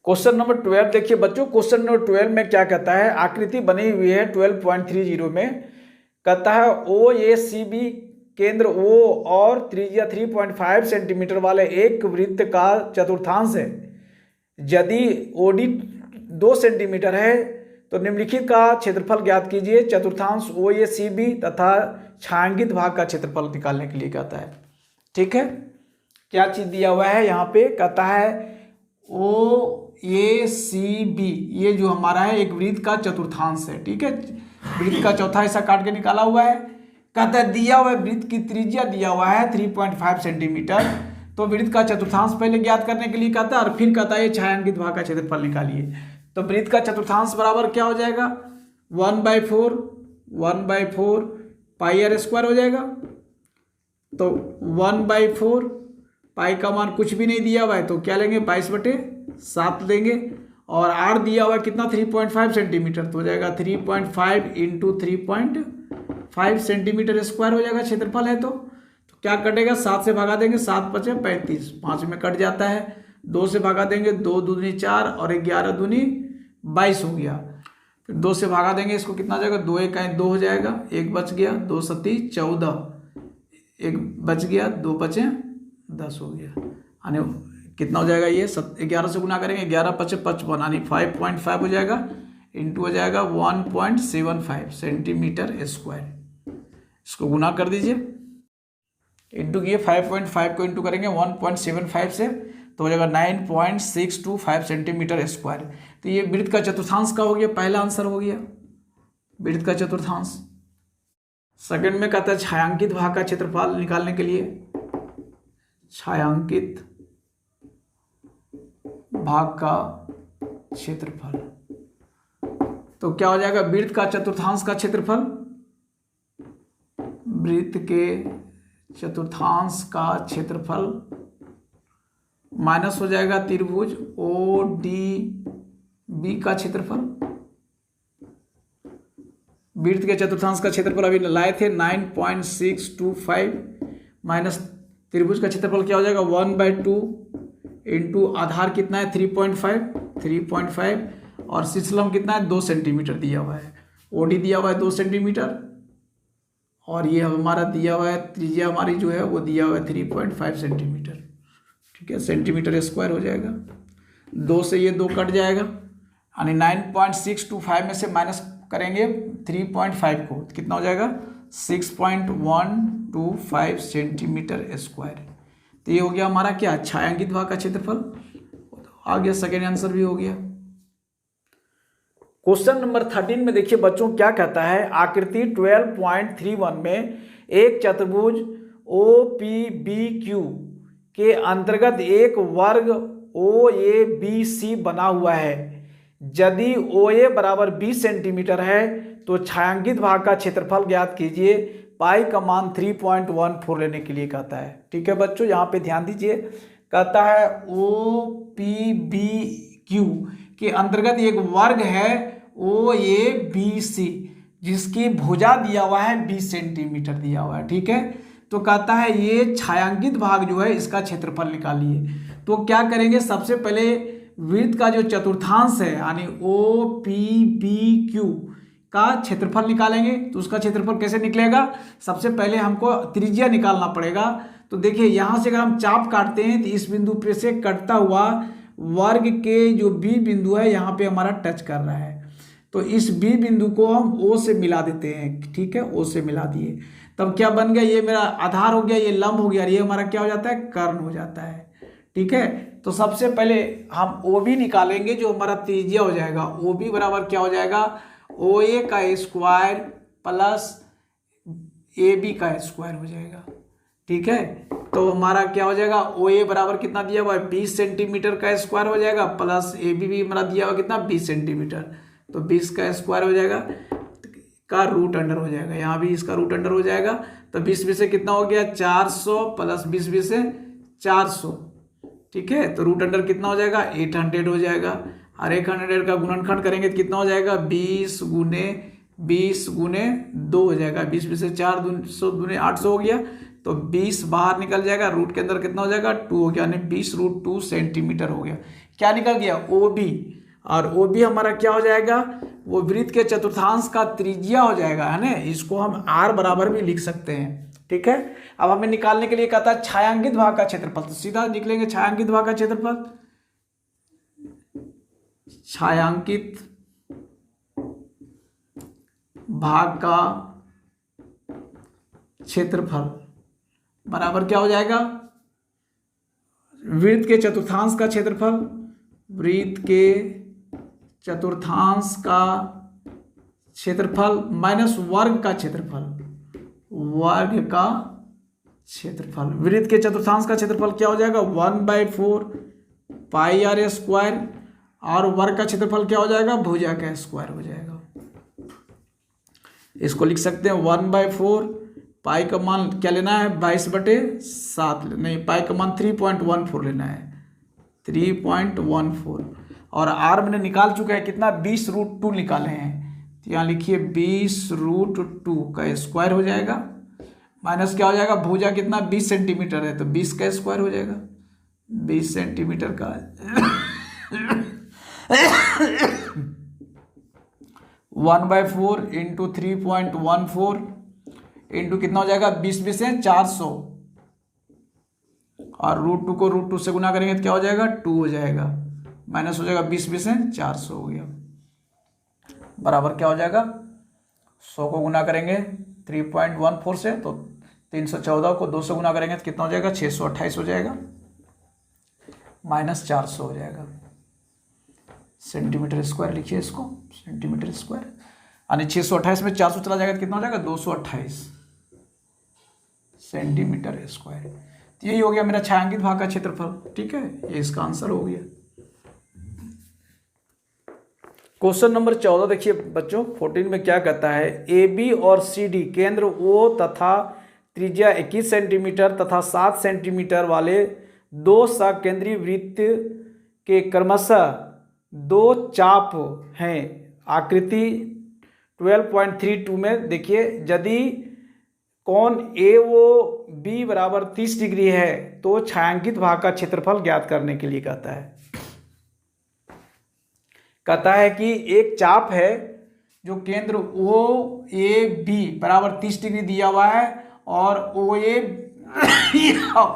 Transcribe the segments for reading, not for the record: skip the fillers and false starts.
Question number 12 देखिए बच्चों, question number 12 में क्या कहता है, आकृति बनी हुई है 12.30 में, कहता है ओ ए सी बी केंद्र O और त्रिज्या 3.5 सेंटीमीटर वाले एक वृत्त का चतुर्थांश है। यदि OD 2 सेंटीमीटर है तो निम्नलिखित का क्षेत्रफल ज्ञात कीजिए। चतुर्थांश OACB तथा छायांकित भाग का क्षेत्रफल निकालने के लिए कहता है। ठीक है, क्या चीज दिया हुआ है यहाँ पे, कहता है OACB, ये जो हमारा है एक वृत्त का चतुर्थांश है। ठीक है, वृत्त का चौथा हिस्सा काट के निकाला हुआ है। कहता है दिया हुआ वृत्त की त्रिज्या दिया हुआ है 3.5 सेंटीमीटर, तो वृत्त का चतुर्थांश पहले ज्ञात करने के लिए कहता है और फिर कहता है ये छायांकित भाग का क्षेत्रफल निकालिए। तो वृत्त का चतुर्थांश बराबर क्या हो जाएगा, 1/4 पाई आर स्क्वायर हो जाएगा। तो 1/4 पाई का मान कुछ भी नहीं दिया हुआ है तो क्या लेंगे, 22/7 लेंगे। और आर दिया हुआ है कितना, 3.5 सेंटीमीटर, तो हो जाएगा 3.5 × 3.5 सेंटीमीटर स्क्वायर हो जाएगा क्षेत्रफल है। तो क्या कटेगा, 7 से भगा देंगे, 7 × 5 = 35, 5 में कट जाता है। 2 से भगा देंगे, 2 दूनी 4 और 11 दूनी 22 हो गया। फिर 2 से भगा देंगे, इसको कितना हो जाएगा, 2 × 1 = 2 हो जाएगा, 1 बच गया, 2 × 7 = 14, 1 बच गया, 2 बचे 10 हो गया। यानी कितना हो जाएगा, ये 11 से गुना करेंगे, 11 × 5 = 55, यानी 5.5 हो जाएगा, इंटू हो जाएगा 1.75 सेंटीमीटर स्क्वायर। इसको गुना कर दीजिए, इंटू किए 5.5 को इंटू करेंगे 1.75 से, तो हो जाएगा 9.625 सेंटीमीटर स्क्वायर। तो ये वृत्त का चतुर्थांश का हो गया, पहला आंसर हो गया वृत्त का चतुर्थांश। सेकंड में कहता है छायांकित भाग का क्षेत्रफल निकालने के लिए, छायांकित भाग का क्षेत्रफल, तो क्या हो जाएगा, वृत्त का चतुर्थांश का क्षेत्रफल, वृत्त के चतुर्थांश का क्षेत्रफल माइनस हो जाएगा त्रिभुज ODB का क्षेत्रफल। वृत्त के चतुर्थांश का क्षेत्रफल अभी लाए थे 9.625 माइनस त्रिभुज का क्षेत्रफल क्या हो जाएगा, 1/2 इंटू आधार कितना है 3.5 और शीर्षलंब कितना है 2 सेंटीमीटर दिया हुआ है। OD दिया हुआ है 2 सेंटीमीटर और ये हमारा दिया हुआ है त्रिज्या हमारी जो है वो दिया हुआ है 3.5 सेंटीमीटर। ठीक है, सेंटीमीटर स्क्वायर हो जाएगा, 2 से ये 2 कट जाएगा, यानी 9.625 में से माइनस करेंगे 3.5 को, कितना हो जाएगा 6.125 सेंटीमीटर स्क्वायर। तो ये हो गया हमारा क्या, छायांकित भाग का क्षेत्रफल। आ गया, सेकेंड आंसर भी हो गया। क्वेश्चन नंबर 13 में देखिए बच्चों क्या कहता है, आकृति 12.31 में एक चतुर्भुज OPBQ के अंतर्गत एक वर्ग OABC बना हुआ है। यदि OA बराबर 20 सेंटीमीटर है तो छायांकित भाग का क्षेत्रफल ज्ञात कीजिए। पाई का मान 3.14 लेने के लिए कहता है। ठीक है बच्चों, यहाँ पे ध्यान दीजिए, कहता है OPBQ के अंतर्गत एक वर्ग है OABC जिसकी भुजा दिया हुआ है 20 सेंटीमीटर दिया हुआ है। ठीक है, तो कहता है ये छायांकित भाग जो है इसका क्षेत्रफल निकालिए। तो क्या करेंगे, सबसे पहले वृत्त का जो चतुर्थांश है यानी OPBQ का क्षेत्रफल निकालेंगे। तो उसका क्षेत्रफल कैसे निकलेगा, सबसे पहले हमको त्रिज्या निकालना पड़ेगा। तो देखिए यहाँ से अगर हम चाप काटते हैं तो इस बिंदु पे से कटता हुआ वर्ग के जो B बिंदु है यहाँ पे हमारा टच कर रहा है, तो इस B बिंदु को हम O से मिला देते हैं। ठीक है, O से मिला दिए, तब क्या बन गया, ये मेरा आधार हो गया, ये लंब हो गया, ये हमारा क्या हो जाता है, कर्ण हो जाता है। ठीक है, तो सबसे पहले हम OB निकालेंगे जो हमारा त्रिज्या हो जाएगा। OB बराबर क्या हो जाएगा, OA का स्क्वायर प्लस AB का स्क्वायर हो जाएगा। ठीक है, तो हमारा क्या हो जाएगा, OA बराबर कितना दिया हुआ है 20 सेंटीमीटर का स्क्वायर हो जाएगा, प्लस AB भी हमारा दिया हुआ कितना 20 सेंटीमीटर, तो 20 का स्क्वायर हो जाएगा का रूट अंडर हो जाएगा, यहाँ भी इसका रूट अंडर हो जाएगा। तो 20 से कितना हो गया 400 प्लस 20 से 400। ठीक है, तो रूट अंडर कितना हो जाएगा 800 हो जाएगा, और 800 का गुणनखंड करेंगे तो कितना हो जाएगा 20 गुने 2 हो जाएगा। 20 से 4 दूने 800 हो गया, तो 20 बाहर निकल जाएगा, रूट के अंदर कितना हो जाएगा 2 हो गया, यानी 20√2 सेंटीमीटर हो गया। क्या निकल गया, ओ बी। और ओ बी हमारा क्या हो जाएगा, वो वृत्त के चतुर्थांश का त्रिज्या हो जाएगा, है ना। इसको हम आर बराबर भी लिख सकते हैं, ठीक है। अब हमें निकालने के लिए कहता है छायांकित भाग का क्षेत्रफल, तो सीधा निकलेंगे छायांकित भाग का क्षेत्रफल। छायांकित भाग का क्षेत्रफल बराबर क्या हो जाएगा, वृत्त के चतुर्थांश का क्षेत्रफल, वृत्त के चतुर्थांश का क्षेत्रफल माइनस वर्ग का क्षेत्रफल, वर्ग का क्षेत्रफल। वृत्त के चतुर्थांश का क्षेत्रफल क्या हो जाएगा, 1/4 पाई आर स्क्वायर, और वर्ग का क्षेत्रफल क्या हो जाएगा, भुजा का स्क्वायर हो जाएगा। इसको लिख सकते हैं 1/4 पाई का मान क्या लेना है, 22/7, नहीं पाई का मान 3.14 लेना है, 3.14। और आर मैंने निकाल चुका है कितना, 20√2 निकाले हैं, तो यहाँ लिखिए 20√2 का स्क्वायर हो जाएगा, माइनस क्या हो जाएगा, भुजा कितना 20 सेंटीमीटर है, तो 20 का स्क्वायर हो जाएगा, 20 सेंटीमीटर का 1/4 इंटू 3.14 इंटू कितना हो जाएगा, 20 से 400, और √2 को √2 से गुना करेंगे तो क्या हो जाएगा, 2 हो जाएगा, माइनस हो जाएगा 20 से 400 हो गया, बराबर क्या हो जाएगा, 100 को गुना करेंगे 3.14 से, तो 314 को 2 से गुना करेंगे तो कितना हो जाएगा, 628 हो जाएगा, माइनस 400 हो जाएगा। सेंटीमीटर स्क्वायर लिखिए इसको, सेंटीमीटर स्क्वायर, यानी 628 में 400 चला जाएगा तो कितना हो जाएगा, 228 सेंटीमीटर स्क्वायर। तो यही हो गया मेरा छायांकित भाग का क्षेत्रफल, ठीक है, ये इसका आंसर हो गया। क्वेश्चन नंबर 14 देखिए बच्चों, 14 में क्या कहता है, ए बी और सी डी केंद्र ओ तथा त्रिज्या 21 सेंटीमीटर तथा 7 सेंटीमीटर वाले दो सकेंद्रीय वृत्त के क्रमशः दो चाप हैं। आकृति 12.32 में देखिए, यदि कोण ए ओ बी बराबर 30 डिग्री है तो छायांकित भाग का क्षेत्रफल ज्ञात करने के लिए कहता है। कहता है कि एक चाप है जो केंद्र ओ ए बी बराबर 30 डिग्री दिया हुआ है, और O A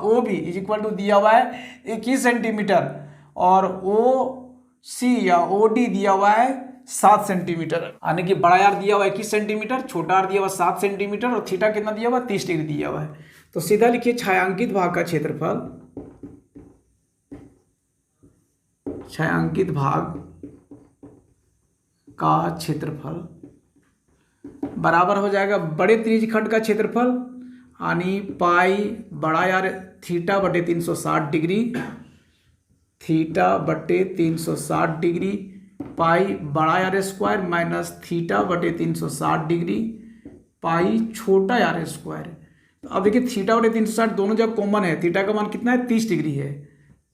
O B is equal to दिया हुआ है 21 सेंटीमीटर, और ओ सी या ओ डी दिया हुआ है 7 सेंटीमीटर, यानी कि बड़ा आर दिया हुआ है 21 सेंटीमीटर, छोटा आर दिया हुआ 7 सेंटीमीटर, और थीटा कितना दिया हुआ 30 डिग्री दिया हुआ है। तो सीधा लिखिए छायांकित भाग का क्षेत्रफल, छायांकित भाग का क्षेत्रफल बराबर हो जाएगा बड़े त्रिज्यखंड का क्षेत्रफल, यानी पाई बड़ा आर थीटा बटे 360 डिग्री, थीटा बटे 360 डिग्री, पाई बड़ा आर स्क्वायर माइनस थीटा बटे 360 डिग्री, पाई छोटा आर स्क्वायर। तो अब देखिए थीटा बटे 360 दोनों जगह कॉमन है, थीटा का मान कितना है 30 डिग्री है,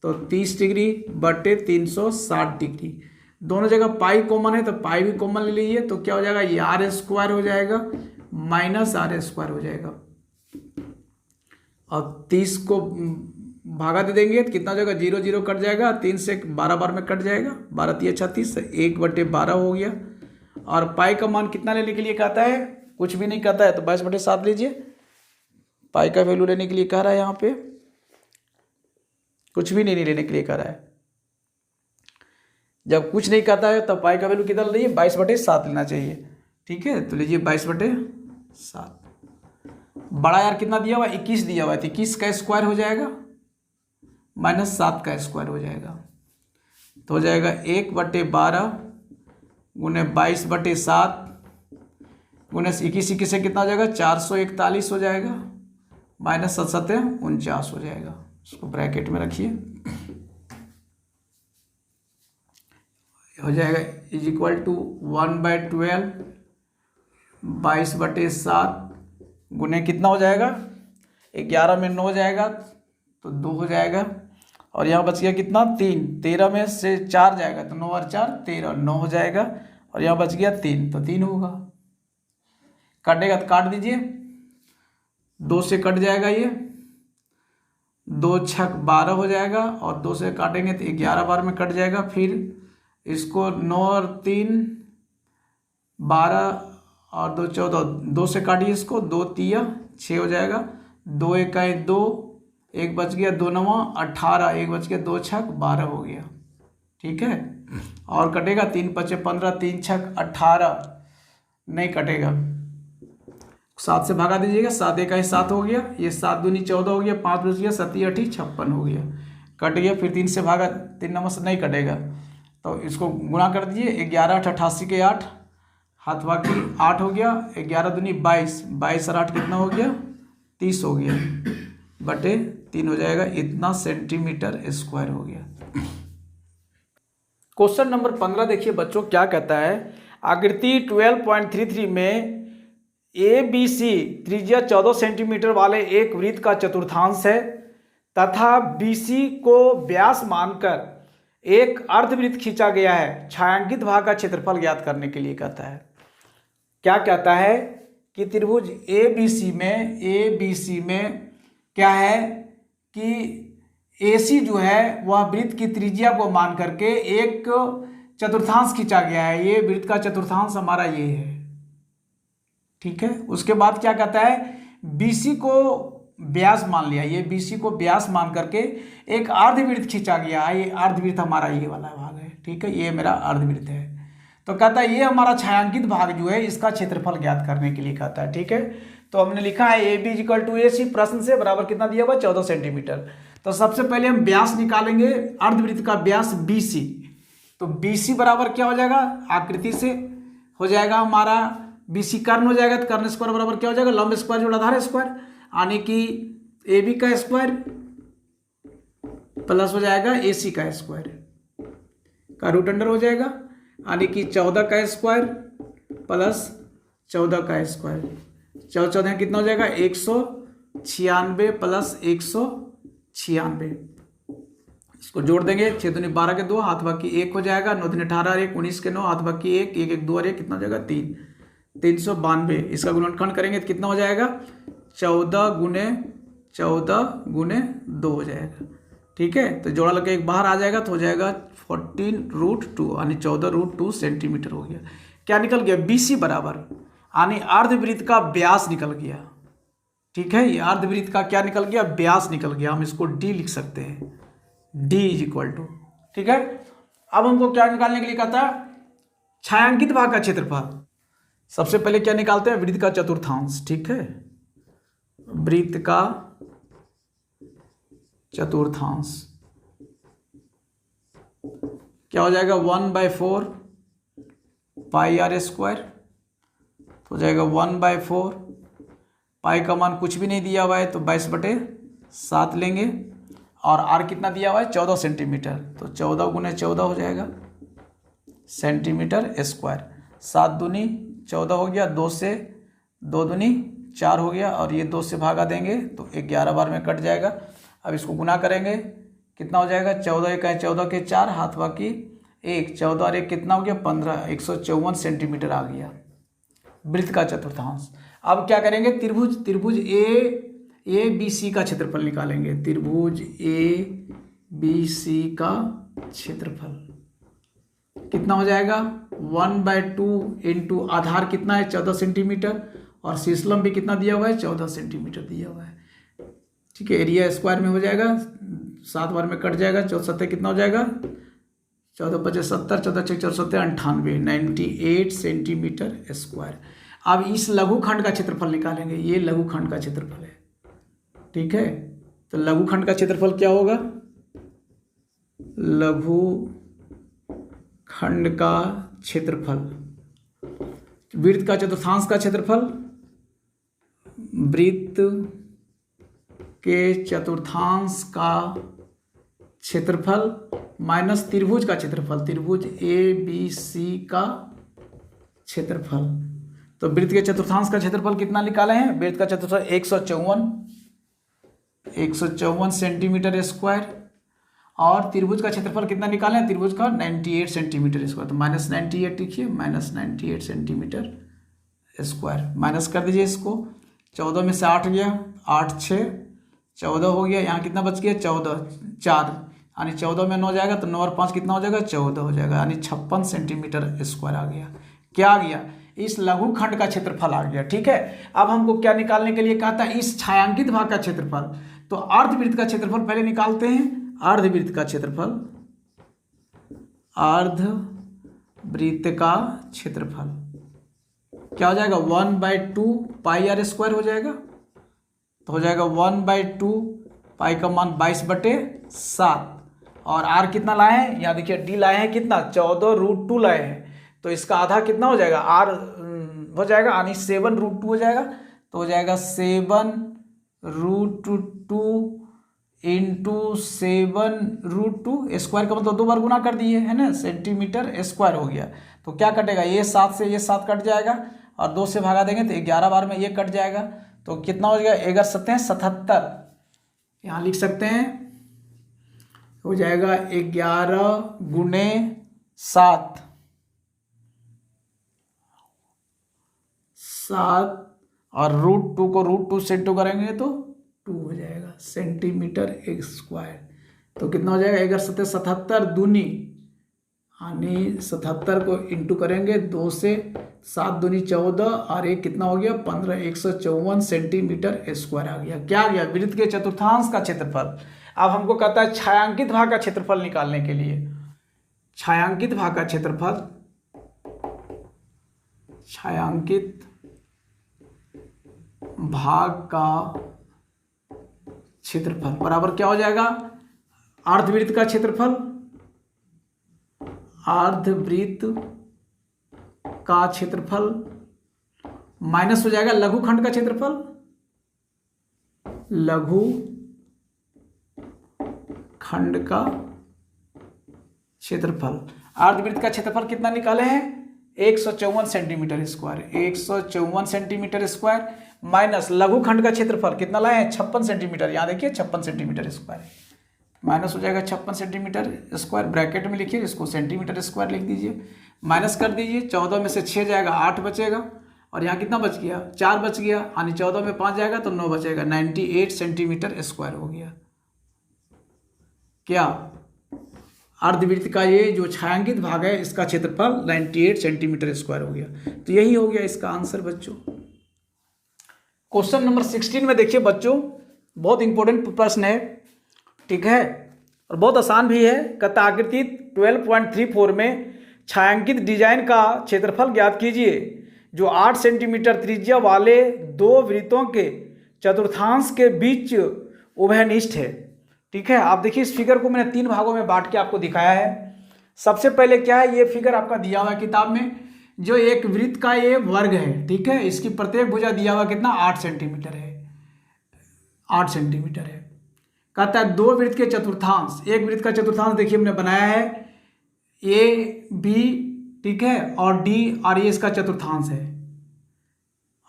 तो 30 डिग्री बटे 360 डिग्री, दोनों जगह पाई कॉमन है तो पाई भी कॉमन ले लीजिए, तो क्या हो जाएगा, ये आर स्क्वायर हो जाएगा माइनस आर स्क्वायर हो जाएगा, और 30 को भागा दे देंगे तो कितना हो जाएगा, 0 0 कट जाएगा, 3 से 12 बार में कट जाएगा, 12 3 36, 1/12 हो गया। और पाई का मान कितना लेने के लिए कहता है, कुछ भी नहीं कहता है, तो 22/7 लीजिए, पाई का वैल्यू लेने के लिए कह रहा है, यहाँ पे कुछ भी नहीं लेने के लिए कह रहा है। जब कुछ नहीं कहता है तब पाई का वैल्यू कितना लीजिए, 22/7 लेना चाहिए, ठीक है। तो लीजिए 22/7, बड़ा यार कितना दिया हुआ है, 21 दिया हुआ है, तो 21 का स्क्वायर हो जाएगा माइनस 7 का स्क्वायर हो जाएगा, तो हो जाएगा 1/12 गुने 22/7 गुने 21 से कितना हो जाएगा, 441 हो जाएगा, माइनस 7 7 49 हो जाएगा। उसको ब्रैकेट में रखिए, हो जाएगा इज इक्वल टू 1/12 22/7 गुने कितना हो जाएगा, 11 में 9 हो जाएगा तो 2 हो जाएगा, और यहाँ बच गया कितना 3, 13 में से 4 जाएगा तो 9 और 4 13, 9 हो जाएगा, और यहाँ बच गया 3, तो 3 होगा। काटेगा तो काट दीजिए, 2 से कट जाएगा ये, दो छक 12 हो जाएगा और 2 से काटेंगे तो 11 बार में कट जाएगा। फिर इसको 9 और 3 12 और 2 14, 2 से काटिए इसको, 2 तिया 6 हो जाएगा, 2 इकाई 2, 1 बच गया, 2 9 18, 1 बच गया, 2 छक 12 हो गया। ठीक है, और कटेगा 3 5 15, 3 छक 18 नहीं कटेगा, 7 से भागा दीजिएगा, 7 इकाई 7 हो गया, ये 7 दूनी 14 हो गया, 5 बच गया, 7 8 56 हो गया, कट गया। फिर 3 से भागा, 3 नंबर से नहीं कटेगा तो इसको गुणा कर दीजिए, 11 8 88 के 8, हाथ बाकी 8 हो गया, 11 दूनी 22, 22 और 8 कितना हो गया, 30 हो गया, बटे 3 हो जाएगा, इतना सेंटीमीटर स्क्वायर हो गया। क्वेश्चन नंबर 15 देखिए बच्चों क्या कहता है, आकृति 12.33 में ABC त्रिज्या 14 सेंटीमीटर वाले एक वृत्त का चतुर्थांश है तथा BC को व्यास मानकर एक अर्धवृत्त खींचा गया है, छायांकित भाग का क्षेत्रफल ज्ञात करने के लिए कहता है। क्या कहता है कि त्रिभुज ABC में क्या है कि AC जो है वह वृत्त की त्रिज्या को मान करके एक चतुर्थांश खींचा गया है, ये वृत्त का चतुर्थांश हमारा ये है। ठीक है, उसके बाद क्या कहता है, BC को व्यास मान लिया, ये BC को व्यास मान करके एक अर्धवृत्त खींचा गया है, ये अर्धवृत्त हमारा ये वाला भाग है। ठीक है, ये मेरा अर्धवृत्त है, तो कहता है ये हमारा छायांकित भाग जो है इसका क्षेत्रफल ज्ञात करने के लिए कहता है। ठीक है, तो हमने लिखा है AB = AC, प्रश्न से बराबर कितना दिया हुआ, 14 सेंटीमीटर। तो सबसे पहले हम व्यास निकालेंगे, अर्धवृत्त का व्यास BC, तो BC बराबर क्या हो जाएगा, आकृति से हो जाएगा हमारा BC कर्ण हो जाएगा, तो कर्ण स्क्वायर बराबर क्या हो जाएगा, लंब स्क्वायर जोड़ आधार स्क्वायर, यानी कि AB का स्क्वायर प्लस हो जाएगा AC का स्क्वायर का रूट अंडर हो जाएगा, यानी कि 14 का स्क्वायर प्लस 14 का स्क्वायर, 14 कितना हो जाएगा, 196 प्लस 196, इसको जोड़ देंगे, 6 दूनी 12 के 2, हाथ बाकी 1 हो जाएगा, 9 दूनी 18 और 1 19 के 9, हाथ बाकी 1 1 1 2 और 1 कितना हो जाएगा, 3 392। इसका गुणनखंड करेंगे तो कितना हो जाएगा, 14 गुने 2 हो जाएगा। ठीक है, तो जोड़ा लगे एक बाहर आ जाएगा तो हो जाएगा 14√2, यानी 14√2 सेंटीमीटर हो गया। क्या निकल गया, BC बराबर, यानी अर्धवृत्त का व्यास निकल गया। ठीक है, ये अर्धवृत्त का क्या निकल गया, व्यास निकल गया, हम इसको D लिख सकते हैं, D = ठीक है। अब हमको क्या निकालने के लिए कहता है, छायांकित भाग का क्षेत्रफल। सबसे पहले क्या निकालते हैं, वृत्त का चतुर्थांश। ठीक है, वृत्त का चतुर्थांश क्या हो जाएगा, 1/4 πr², तो हो जाएगा 1/4, पाई का मान कुछ भी नहीं दिया हुआ है तो 22/7 लेंगे, और r कितना दिया हुआ है, 14 सेंटीमीटर, तो 14 गुने 14 हो जाएगा सेंटीमीटर स्क्वायर, 7 दूनी 14 हो गया, 2 से 2 दूनी 4 हो गया, और ये 2 से भागा देंगे तो 11 बार में कट जाएगा। अब इसको गुना करेंगे, कितना हो जाएगा, 14 इकाई 14 के 4, हाथ बाकी 1, 14 और 1 कितना हो गया, 15, 154 सेंटीमीटर आ गया वृत्त का चतुर्थांश। अब क्या करेंगे, त्रिभुज ABC का क्षेत्रफल निकालेंगे, त्रिभुज ABC का क्षेत्रफल कितना हो जाएगा, 1/2 इंटू आधार कितना है, 14 सेंटीमीटर, और शीर्षलंब भी कितना दिया हुआ है, 14 सेंटीमीटर दिया हुआ है। ठीक है, एरिया स्क्वायर में हो जाएगा, 7 बार में कट जाएगा, 14 कितना हो जाएगा, 14 × 70, 14 × 4 98, 98 सेंटीमीटर स्क्वायर। अब इस लघुखंड का क्षेत्रफल निकालेंगे, ये लघुखंड का क्षेत्रफल है। ठीक है, तो लघुखंड का क्षेत्रफल क्या होगा, लघुखंड का क्षेत्रफल, वृत्त का चतुर्थांश का क्षेत्रफल, वृत्त के चतुर्थांश का क्षेत्रफल माइनस त्रिभुज का क्षेत्रफल, त्रिभुज ABC का क्षेत्रफल। तो वृत्त के चतुर्थांश का क्षेत्रफल कितना निकाले हैं, वृत्त का क्षेत्रफल 154 सेंटीमीटर स्क्वायर, और त्रिभुज का क्षेत्रफल कितना निकाले हैं, त्रिभुज का 98 सेंटीमीटर स्क्वायर, तो -98 लिखिए, -98 सेंटीमीटर स्क्वायर, माइनस कर दीजिए इसको, 14 में से 8 गया, 8 6 14 हो गया, यहाँ कितना बच गया 14, 4 यानी 14 में 9 जाएगा तो 9 और 5 कितना हो जाएगा 14 हो जाएगा, यानी 56 सेंटीमीटर स्क्वायर आ गया। क्या आ गया? इस लघुखंड का क्षेत्रफल आ गया। ठीक है, अब हमको क्या निकालने के लिए कहा था? इस छायांकित भाग का क्षेत्रफल। तो अर्धवृत्त का क्षेत्रफल पहले निकालते हैं। अर्धवृत्त का क्षेत्रफल, अर्धवृत्त का क्षेत्रफल क्या हो जाएगा? 1/2 पाई आर स्क्वायर हो जाएगा। तो हो जाएगा 1/2 पाई का मान 22/7 और आर कितना लाए हैं? यहाँ देखिए डी लाए हैं कितना? 14√2 लाए हैं। तो इसका आधा कितना हो जाएगा? आर हो जाएगा यानी 7√2 हो जाएगा। तो हो जाएगा 7√2 इंटू 7√2 स्क्वायर का मतलब 2 बार गुना कर दिए है ना, सेंटीमीटर स्क्वायर हो गया। तो क्या कटेगा? ये 7 से ये 7 कट जाएगा और 2 से भागा देंगे तो 11 बार में ये कट जाएगा। तो कितना हो जाएगा? 11 7 77, यहाँ लिख सकते हैं, हो जाएगा 11 गुने 7 और √2 को √2 से इंटू करेंगे तो 2 हो जाएगा सेंटीमीटर स्क्वायर। तो कितना हो जाएगा? 11 7 77 दूनी यानी 77 को इंटू करेंगे 2 से, 7 दूनी 14 और एक कितना हो गया 15, 154 सेंटीमीटर स्क्वायर आ गया। क्या आ गया? वृत्त के चतुर्थांश का क्षेत्रफल। अब हमको कहता है छायांकित भाग का क्षेत्रफल निकालने के लिए। छायांकित भाग का क्षेत्रफल, छायांकित भाग का क्षेत्रफल बराबर क्या हो जाएगा? अर्धवृत्त का क्षेत्रफल, अर्धवृत्त का क्षेत्रफल माइनस हो जाएगा लघुखंड का क्षेत्रफल, लघुखंड का क्षेत्रफल। अर्धवृत्त का क्षेत्रफल कितना निकाले हैं? 154 centimetre square, 154 centimetre square minus लघुखंड का क्षेत्रफल कितना लाए हैं? 56 सेंटीमीटर। यहाँ देखिए 56 सेंटीमीटर स्क्वायर माइनस हो जाएगा 56 सेंटीमीटर स्क्वायर, ब्रैकेट में लिखिए, इसको सेंटीमीटर स्क्वायर लिख दीजिए, माइनस कर दीजिए। 14 में से 6 जाएगा 8 बचेगा और यहाँ कितना बच गया? 4 बच गया, यानी 14 में 5 जाएगा तो 9 बचेगा, 98 सेंटीमीटर स्क्वायर हो गया। क्या? अर्धवृत्त का ये जो छायांकित भाग है इसका क्षेत्रफल 98 सेंटीमीटर स्क्वायर हो गया। तो यही हो गया इसका आंसर बच्चों। क्वेश्चन नंबर 16 में देखिए बच्चों, बहुत इंपॉर्टेंट प्रश्न है, ठीक है, और बहुत आसान भी है। कहता आकृति 12.34 में छायांकित डिजाइन का क्षेत्रफल ज्ञात कीजिए जो 8 सेंटीमीटर त्रिज्या वाले 2 वृत्तों के चतुर्थांश के बीच उभयनिष्ठ है। ठीक है, आप देखिए इस फिगर को मैंने 3 भागों में बांट के आपको दिखाया है। सबसे पहले क्या है, ये फिगर आपका दिया हुआ है किताब में, जो एक वृत्त का ये वर्ग है, ठीक है, इसकी प्रत्येक भुजा दिया हुआ कितना 8 सेंटीमीटर है, 8 सेंटीमीटर है। कहता है 2 वृत्त के चतुर्थांश, एक वृत्त का चतुर्थांश देखिए हमने बनाया है ए बी, ठीक है, और डी, और ये इसका चतुर्थांश है,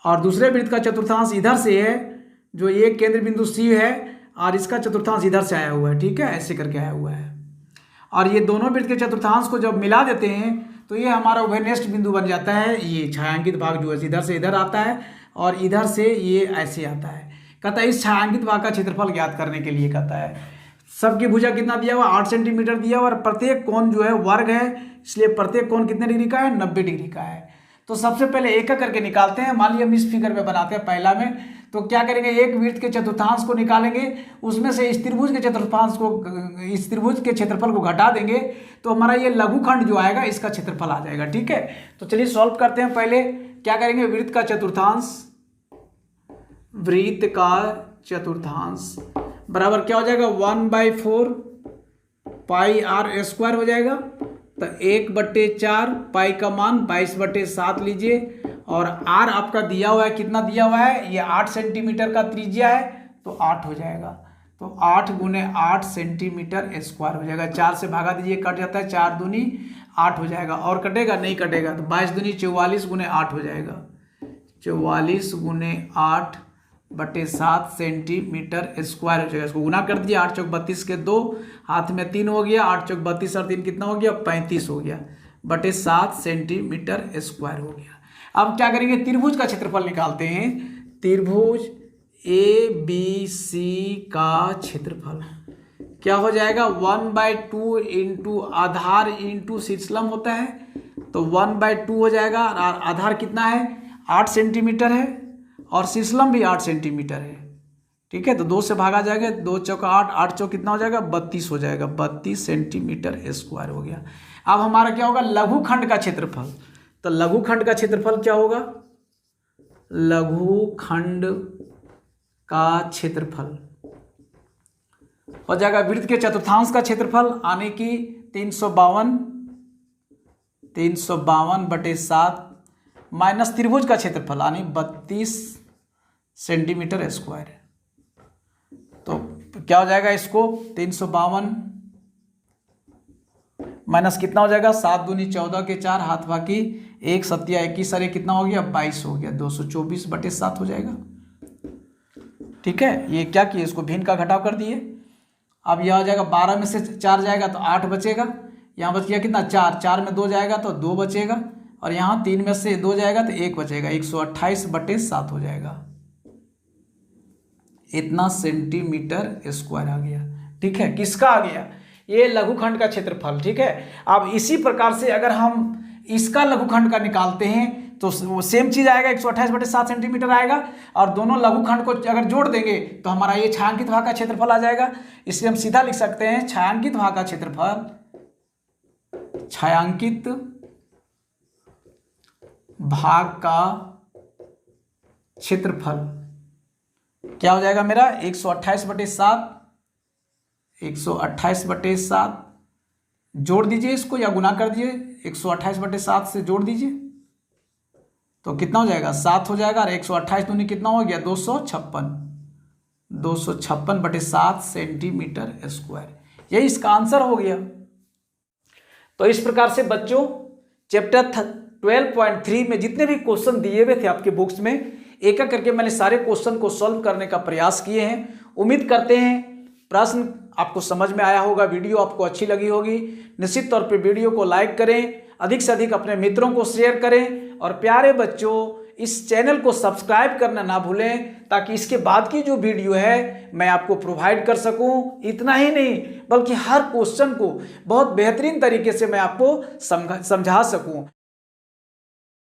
और दूसरे वृत्त का चतुर्थांश इधर से है जो ये केंद्र बिंदु सी है, और इसका चतुर्थांश इधर से आया हुआ है, ठीक है, ऐसे करके आया हुआ है। और ये दोनों वृत्त के चतुर्थांश को जब मिला देते हैं तो ये हमारा उभयनिष्ठ बिंदु बन जाता है। ये छायांकित भाग जो है इधर से इधर आता है और इधर से ये ऐसे आता है। कहता है इस छायांकित भाग का क्षेत्रफल ज्ञात करने के लिए कहता है सबकी भुजा कितना दिया हुआ 8 सेंटीमीटर दिया हुआ, और प्रत्येक कोण जो है वर्ग है, इसलिए प्रत्येक कोण कितने डिग्री का है 90 डिग्री का है। तो सबसे पहले एक एक करके निकालते हैं। मान लिया हम इस फिगर में बनाते हैं पहला में, तो क्या करेंगे, एक वृत्त के चतुर्थांश को निकालेंगे, उसमें से इस त्रिभुज के चतुर्थांश को, इस त्रिभुज के क्षेत्रफल को घटा देंगे, तो हमारा ये लघुखंड जो आएगा इसका क्षेत्रफल आ जाएगा। ठीक है, तो चलिए सॉल्व करते हैं। पहले क्या करेंगे, वृत्त का चतुर्थांश, वृत्त का चतुर्थांश बराबर क्या हो जाएगा 1/4 पाई आर स्क्वायर हो जाएगा। तो 1/4 पाई का मान 22/7 लीजिए, और आर आपका दिया हुआ है, कितना दिया हुआ है, ये 8 सेंटीमीटर का त्रिज्या है, तो 8 हो जाएगा। तो 8 गुने 8 सेंटीमीटर स्क्वायर हो जाएगा। 4 से भागा दीजिए, कट जाता है, 4 दूनी 8 हो जाएगा, और कटेगा नहीं कटेगा, तो 22 दूनी 44 गुने 8 हो जाएगा, 44 गुने 8/7 सेंटीमीटर स्क्वायर हो जाएगा। इसको गुना कर दिया, 8 चौक 32 के 2, हाथ में 3 हो गया, 8 चौक 32 और 3 कितना हो गया 35 हो गया, बटे 7 सेंटीमीटर स्क्वायर हो गया। अब क्या करेंगे, त्रिभुज का क्षेत्रफल निकालते हैं। त्रिभुज ABC का क्षेत्रफल क्या हो जाएगा 1/2 इंटू आधार इंटू शीर्षलंब होता है, तो 1/2 हो जाएगा। और आधार कितना है 8 सेंटीमीटर है और शीर्षलंब भी 8 सेंटीमीटर है। ठीक है, तो 2 से भागा जाएगा, 2 चौका 8, 8 चौक कितना हो जाएगा 32 हो जाएगा, 32 सेंटीमीटर स्क्वायर हो गया। अब हमारा क्या होगा लघुखंड का क्षेत्रफल, तो लघुखंड का क्षेत्रफल क्या होगा, लघुखंड का क्षेत्रफल हो जाएगा वृत्त के चतुर्थांश का क्षेत्रफल आने की 352/7 माइनस त्रिभुज का क्षेत्रफल आने 32 सेंटीमीटर स्क्वायर। तो क्या हो जाएगा इसको 352 माइनस कितना हो जाएगा 7 दूनी 14 के 4 हाथ बाकी 1 सत्या 21 सरे कितना हो गया 22 हो गया, 224/7 हो जाएगा। ठीक है, ये क्या किए इसको भिन्न का घटाव कर दिए। अब यह हो जाएगा 12 में से 4 जाएगा तो 8 बचेगा, यहाँ बच गया कितना 4, 4 में 2 जाएगा तो 2 बचेगा, और यहाँ 3 में से 2 जाएगा तो 1 बचेगा, 128/7 हो जाएगा। इतना सेंटीमीटर स्क्वायर आ गया। ठीक है, किसका आ गया ये लघुखंड का क्षेत्रफल। ठीक है, अब इसी प्रकार से अगर हम इसका लघुखंड का निकालते हैं तो सेम चीज आएगा 128/7 सेंटीमीटर आएगा, और दोनों लघुखंड को अगर जोड़ देंगे तो हमारा ये छायांकित भाग का क्षेत्रफल आ जाएगा। इसलिए हम सीधा लिख सकते हैं छायांकित भाग का क्षेत्रफल, छायांकित भाग का क्षेत्रफल क्या हो जाएगा मेरा 128/7 जोड़ दीजिए इसको या गुना कर दीजिए 128/7 से जोड़ दीजिए तो कितना हो जाएगा 7 हो जाएगा, और 128 दूनी कितना हो गया 256/7 सेंटीमीटर स्क्वायर। यही इसका आंसर हो गया। तो इस प्रकार से बच्चों चैप्टर 12.3 में जितने भी क्वेश्चन दिए हुए थे आपके बुक्स में एक एक करके मैंने सारे क्वेश्चन को सॉल्व करने का प्रयास किए हैं। उम्मीद करते हैं प्रश्न आपको समझ में आया होगा, वीडियो आपको अच्छी लगी होगी। निश्चित तौर पे वीडियो को लाइक करें, अधिक से अधिक अपने मित्रों को शेयर करें, और प्यारे बच्चों इस चैनल को सब्सक्राइब करना ना भूलें ताकि इसके बाद की जो वीडियो है मैं आपको प्रोवाइड कर सकूं। इतना ही नहीं बल्कि हर क्वेश्चन को बहुत बेहतरीन तरीके से मैं आपको समझा सकूं।